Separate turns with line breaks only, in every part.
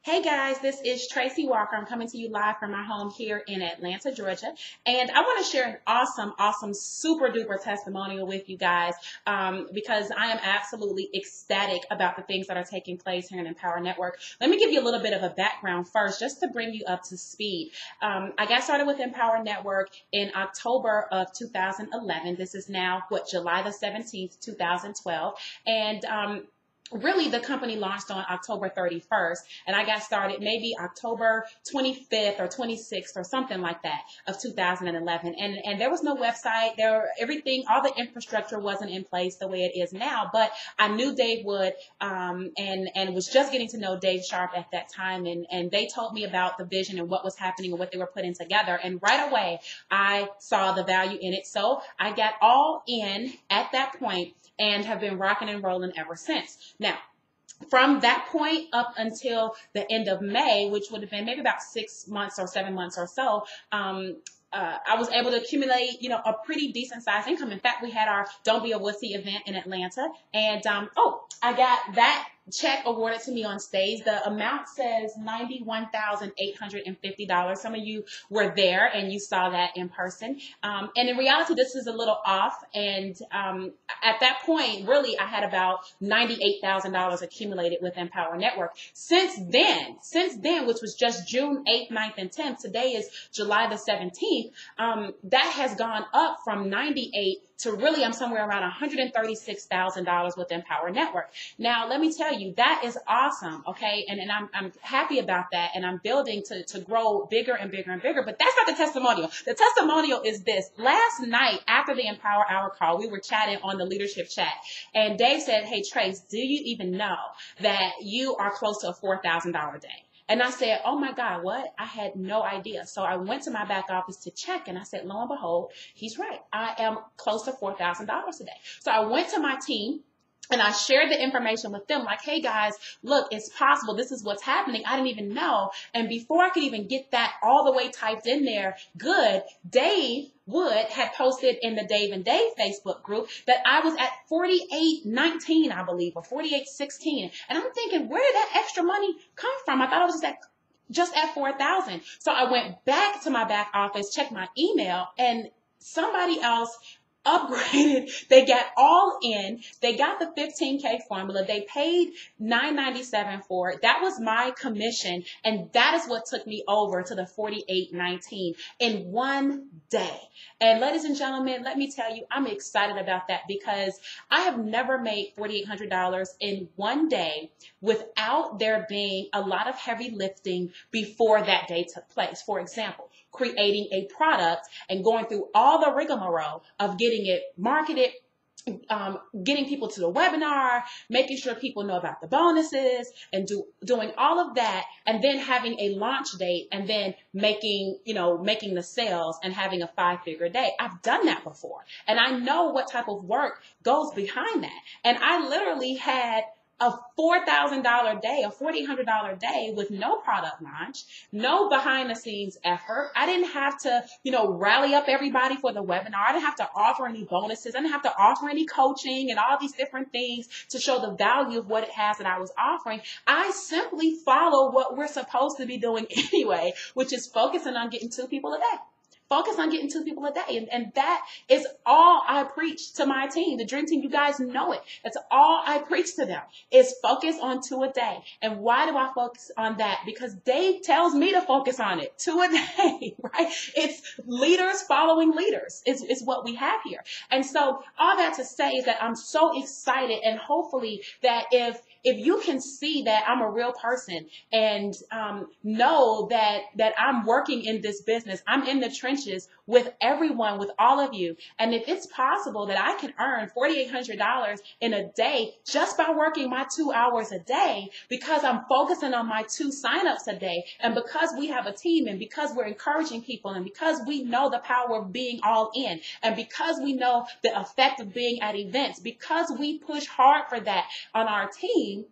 Hey guys, this is Tracy Walker. I'm coming to you live from my home here in Atlanta, Georgia. And I want to share an awesome, super duper testimonial with you guys because I am absolutely ecstatic about the things that are taking place here in Empower Network. Let me give you a little bit of a background first, just to bring you up to speed. I got started with Empower Network in October of 2011. This is now, July the 17th, 2012. And really the company launched on October 31st and I got started maybe October 25th or 26th or something like that of 2011. And there was no website all the infrastructure wasn't in place the way it is now, but I knew Dave Wood and was just getting to know Dave Sharp at that time, and they told me about the vision and what was happening and what they were putting together, and right away I saw the value in it. So I got all in at that point and have been rocking and rolling ever since. Now, from that point up until the end of May, which would have been maybe about 6 months or 7 months or so, I was able to accumulate, a pretty decent sized income. In fact, we had our Don't Be a Wussy event in Atlanta, and I got that check awarded to me on stage. The amount says $91,850. Some of you were there and you saw that in person. And in reality, this is a little off. And at that point, really, I had about $98,000 accumulated with Empower Network. Since then, which was just June 8th, 9th, and 10th, today is July the 17th, that has gone up from 98 to really I'm somewhere around $136,000 with Empower Network. Now, let me tell you, that is awesome, okay? And I'm happy about that, and I'm building to grow bigger and bigger and bigger, but that's not the testimonial. The testimonial is this. Last night, after the Empower Hour call, we were chatting on the leadership chat, and Dave said, "Hey, Trace, do you even know that you are close to a $4,000 day?" And I said, "Oh my God, what?" I had no idea. So I went to my back office to check, and I said, lo and behold, he's right. I am close to $4,000 a day. So I went to my team and I shared the information with them, like, "Hey guys, look, it's possible. This is what's happening. I didn't even know." And before I could even get that all the way typed in there, Dave Wood had posted in the Dave and Dave Facebook group that I was at 4819, I believe, or 4816. And I'm thinking, where did that extra money come from? I thought it was just at 4,000. So I went back to my back office, checked my email, and somebody else upgraded. They got all in. They got the 15K formula. They paid $997 for it. That was my commission, and that is what took me over to the 4819 in one day. And ladies and gentlemen, let me tell you, I'm excited about that because I have never made $4,800 in one day without there being a lot of heavy lifting before that day took place. For example, creating a product and going through all the rigmarole of getting it marketed, getting people to the webinar, making sure people know about the bonuses, and doing all of that, and then having a launch date, and then making the sales and having a 5-figure day. I've done that before, and I know what type of work goes behind that. And I literally had a $4,000 day, a $4,800 day with no product launch, no behind the scenes effort. I didn't have to, rally up everybody for the webinar. I didn't have to offer any bonuses. I didn't have to offer any coaching and all these different things to show the value of what it has that I was offering. I simply follow what we're supposed to be doing anyway, which is focusing on getting 2 people a day. Focus on getting 2 people a day. And that is all I preach to my team, the Dream Team. You guys know it. That's all I preach to them is focus on 2 a day. And why do I focus on that? Because Dave tells me to focus on it. 2 a day, right? It's leaders following leaders is what we have here. And so all that to say is that I'm so excited, and hopefully that if you can see that I'm a real person and know that I'm working in this business, I'm in the trenches with everyone, with all of you. And if it's possible that I can earn $4,800 in a day just by working my 2 hours a day, because I'm focusing on my 2 signups a day, and because we have a team, and because we're encouraging people, and because we know the power of being all in, and because we know the effect of being at events, because we push hard for that on our team,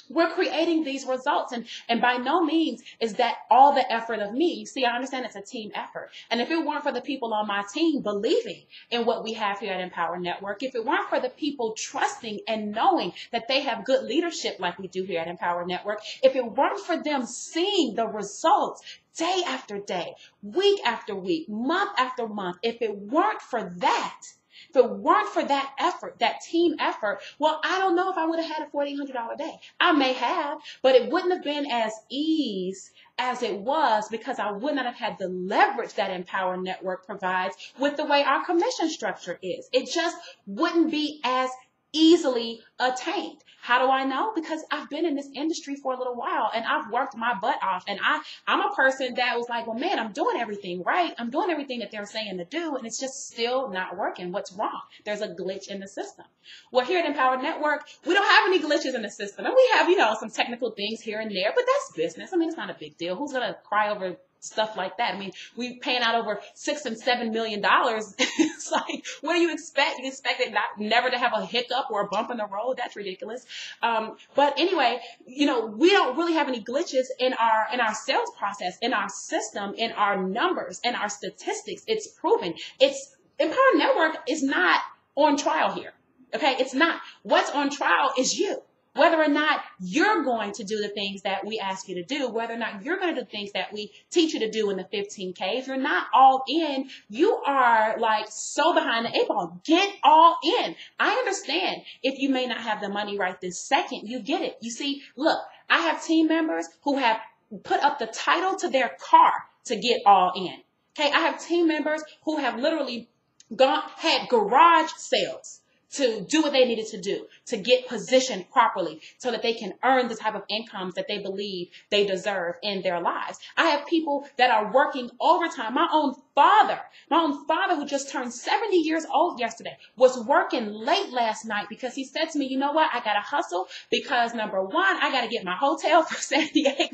we're creating these results. And by no means is that all the effort of me. You see, I understand it's a team effort. And if it weren't for the people on my team believing in what we have here at Empower Network, if it weren't for the people trusting and knowing that they have good leadership like we do here at Empower Network, if it weren't for them seeing the results day after day, week after week, month after month, if it weren't for that, if it weren't for that effort, that team effort, well, I don't know if I would have had a $1,400 day. I may have, but it wouldn't have been as easy as it was because I would not have had the leverage that Empower Network provides with the way our commission structure is. It just wouldn't be as easily attained. How do I know? Because I've been in this industry for a little while and I've worked my butt off. And I'm a person that was like, well, man, I'm doing everything right. I'm doing everything that they're saying to do. And it's just still not working. What's wrong? There's a glitch in the system. Well, here at Empower Network, we don't have any glitches in the system. And we have, some technical things here and there, but that's business. I mean, it's not a big deal. Who's going to cry over stuff like that? I mean, we paying out over $6 and $7 million. It's like, what do you expect? You expect it never to have a hiccup or a bump in the road? That's ridiculous. But anyway, we don't really have any glitches in our sales process, in our system, in our numbers, in our statistics. It's proven. Empower Network is not on trial here. Okay, it's not. What's on trial is you. Whether or not you're going to do the things that we ask you to do, whether or not you're going to do things that we teach you to do in the 15K, if you're not all in, you are like so behind the eight ball. Get all in. I understand if you may not have the money right this second. You get it. You see, look, I have team members who have put up the title to their car to get all in. Okay, I have team members who have literally had garage sales to do what they needed to do, to get positioned properly so that they can earn the type of incomes that they believe they deserve in their lives. I have people that are working overtime. My own father who just turned 70 years old yesterday, was working late last night because he said to me, you know what, I got to hustle because number one, I got to get my hotel for San Diego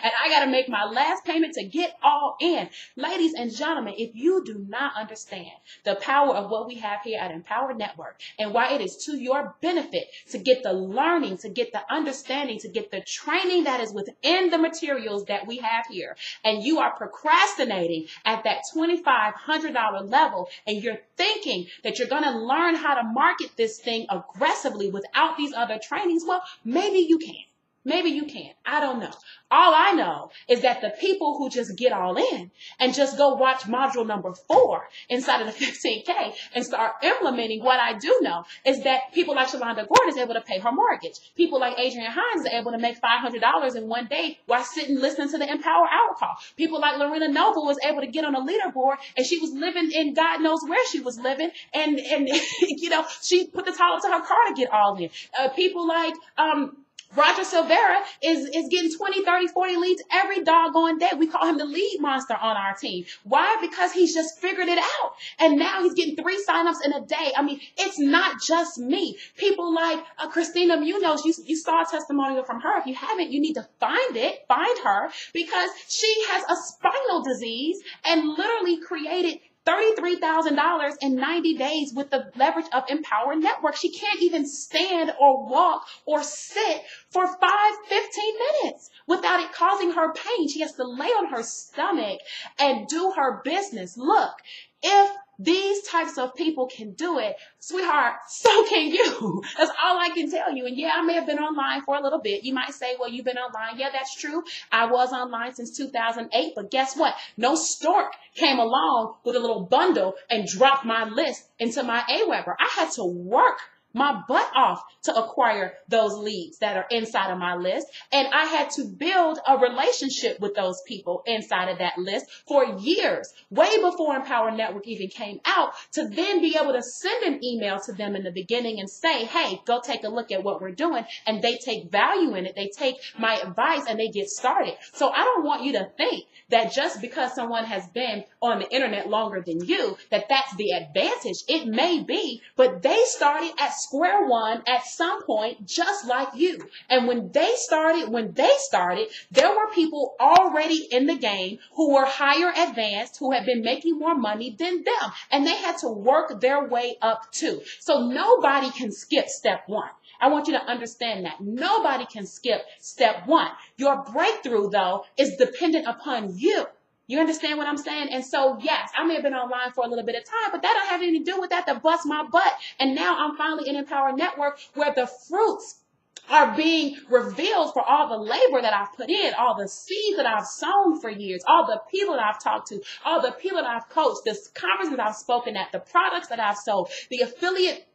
and I got to make my last payment to get all in. Ladies and gentlemen, if you do not understand the power of what we have here at Empower Network and why it is to your benefit to get the learning, to get the understanding, to get the training that is within the materials that we have here, and you are procrastinating at that $2,500 level, and you're thinking that you're going to learn how to market this thing aggressively without these other trainings, well, maybe you can. Maybe you can. I don't know. All I know is that the people who just get all in and just go watch module number 4 inside of the 15K and start implementing, what I do know is that people like Shalonda Gordon is able to pay her mortgage. People like Adrienne Hines are able to make $500 in one day while sitting listening to the Empower Hour call. People like Lorena Nova was able to get on a leaderboard and she was living in God knows where she was living. And she put the towel to her car to get all in. People like, Roger Silvera is getting 20, 30, 40 leads every doggone day. We call him the lead monster on our team. Why? Because he's just figured it out. And now he's getting 3 signups in a day. I mean, it's not just me. People like Christina Munoz, you saw a testimonial from her. If you haven't, you need to find her because she has a spinal disease and literally created $33,000 in 90 days with the leverage of Empower Network. She can't even stand or walk or sit for 15 minutes without it causing her pain. She has to lay on her stomach and do her business. Look, if these types of people can do it, sweetheart, so can you. That's all I can tell you. And yeah, I may have been online for a little bit. You might say, well, you've been online. Yeah, that's true. I was online since 2008, but guess what? No stork came along with a little bundle and dropped my list into my AWeber. I had to work my butt off to acquire those leads that are inside of my list. And I had to build a relationship with those people inside of that list for years, way before Empower Network even came out, to then be able to send an email to them in the beginning and say, hey, go take a look at what we're doing. And they take value in it. They take my advice and they get started. So I don't want you to think that just because someone has been on the internet longer than you, that that's the advantage. It may be, but they started at square one at some point, just like you. And when they started, there were people already in the game who were higher advanced, who had been making more money than them. And they had to work their way up too. So nobody can skip step 1. I want you to understand that nobody can skip step one. Your breakthrough, though, is dependent upon you. You understand what I'm saying? And so, yes, I may have been online for a little bit of time, but that don't have anything to do with that to bust my butt. And now I'm finally in Empower Network where the fruits are being revealed for all the labor that I've put in, all the seeds that I've sown for years, all the people that I've talked to, all the people that I've coached, the conferences I've spoken at, the products that I've sold, the affiliate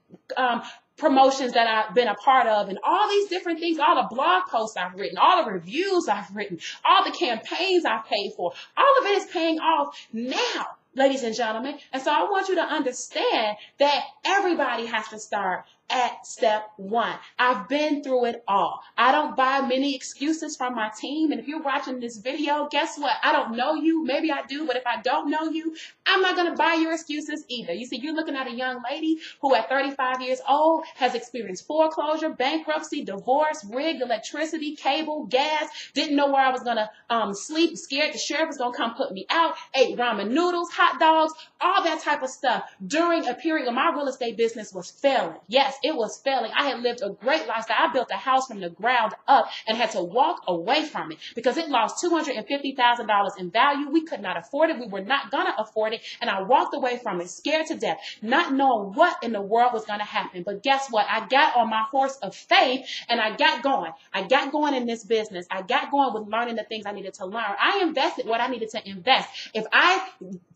promotions that I've been a part of, and all these different things, all the blog posts I've written, all the reviews I've written, all the campaigns I've paid for, all of it is paying off now, ladies and gentlemen. And so I want you to understand that everybody has to start at step one. I've been through it all. I don't buy many excuses from my team. And if you're watching this video, guess what? I don't know you. Maybe I do, but if I don't know you, I'm not going to buy your excuses either. You see, you're looking at a young lady who at 35 years old has experienced foreclosure, bankruptcy, divorce, rigged electricity, cable, gas, didn't know where I was going to sleep, scared the sheriff was going to come put me out, ate ramen noodles, hot dogs, all that type of stuff during a period when my real estate business was failing. Yes, it was failing. I had lived a great lifestyle. I built a house from the ground up and had to walk away from it because it lost $250,000 in value. We could not afford it. We were not going to afford it. And I walked away from it, scared to death, not knowing what in the world was going to happen. But guess what? I got on my horse of faith and I got going. I got going in this business. I got going with learning the things I needed to learn. I invested what I needed to invest. If I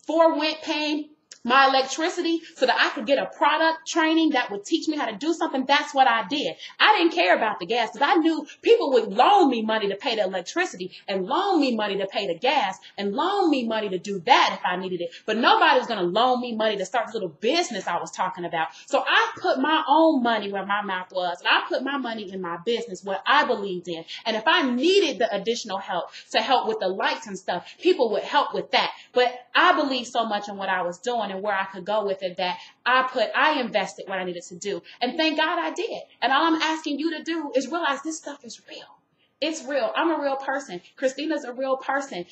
forewent paying my electricity so that I could get a product training that would teach me how to do something, that's what I did. I didn't care about the gas because I knew people would loan me money to pay the electricity and loan me money to pay the gas and loan me money to do that if I needed it. But nobody was going to loan me money to start this little business I was talking about. So I put my own money where my mouth was, and I put my money in my business, what I believed in. And if I needed the additional help to help with the lights and stuff, people would help with that. But I believed so much in what I was doing and where I could go with it that I invested what I needed to do. And thank God I did. And all I'm asking you to do is realize this stuff is real. It's real. I'm a real person. Christina's a real person.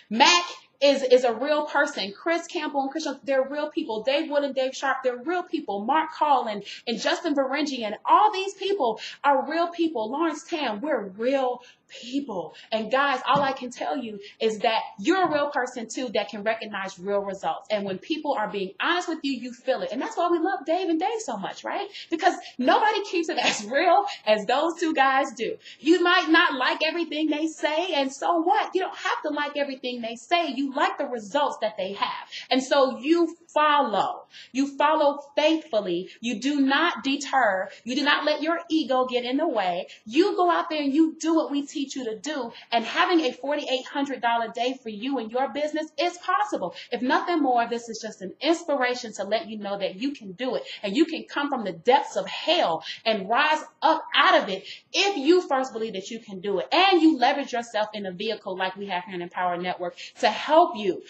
Mac is a real person. Chris Campbell and Christian, they're real people. Dave Wood and Dave Sharp, they're real people. Mark Hall and Justin Varengi and all these people are real people. Lawrence Tam, we're real people. And guys, all I can tell you is that you're a real person too that can recognize real results. And when people are being honest with you, you feel it. And that's why we love Dave and Dave so much, right? Because nobody keeps it as real as those two guys do. You might not like everything they say, and so what? You don't have to like everything they say. You like the results that they have. And so you follow. You follow faithfully. You do not deter. You do not let your ego get in the way. You go out there and you do what we teach you to do. And having a $4,800 day for you and your business is possible. If nothing more, this is just an inspiration to let you know that you can do it. And you can come from the depths of hell and rise up out of it if you first believe that you can do it. And you leverage yourself in a vehicle like we have here in Empower Network to help you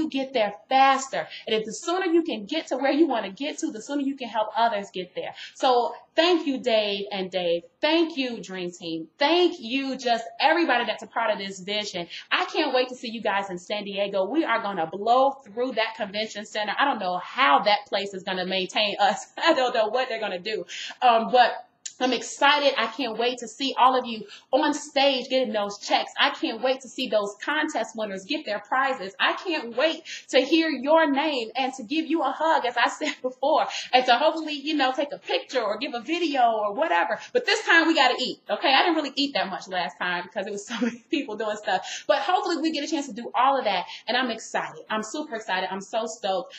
get there faster. And if the sooner you can get to where you want to get to, the sooner you can help others get there. So thank you, Dave and Dave. Thank you, Dream Team. Thank you, just everybody that's a part of this vision. I can't wait to see you guys in San Diego. We are going to blow through that convention center. I don't know how that place is going to maintain us. I don't know what they're going to do. But I'm excited. I can't wait to see all of you on stage getting those checks. I can't wait to see those contest winners get their prizes. I can't wait to hear your name and to give you a hug, as I said before, and to hopefully, take a picture or give a video or whatever. But this time we got to eat, okay? I didn't really eat that much last time because it was so many people doing stuff. But hopefully we get a chance to do all of that, and I'm excited. I'm super excited. I'm so stoked.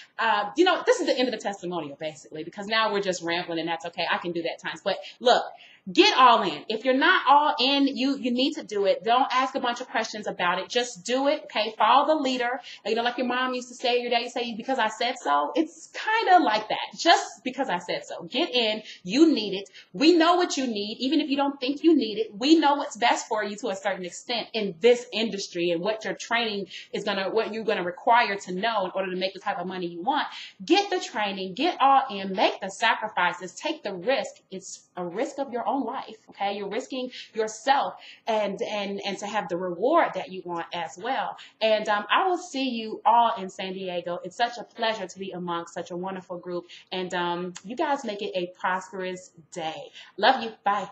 This is the end of the testimonial, basically, because now we're just rambling, and that's okay. I can do that at times. But look, get all in. If you're not all in, you need to do it. Don't ask a bunch of questions about it. Just do it. Okay. Follow the leader. Like your mom used to say, your dad used to say, because I said so. It's kind of like that. Just because I said so. Get in. You need it. We know what you need. Even if you don't think you need it, we know what's best for you to a certain extent in this industry and what your training is what you're going to require to know in order to make the type of money you want. Get the training. Get all in. Make the sacrifices. Take the risk. It's a risk of your own life. Okay. You're risking yourself and to have the reward that you want as well. And I will see you all in San Diego. It's such a pleasure to be amongst such a wonderful group. And you guys make it a prosperous day. Love you. Bye.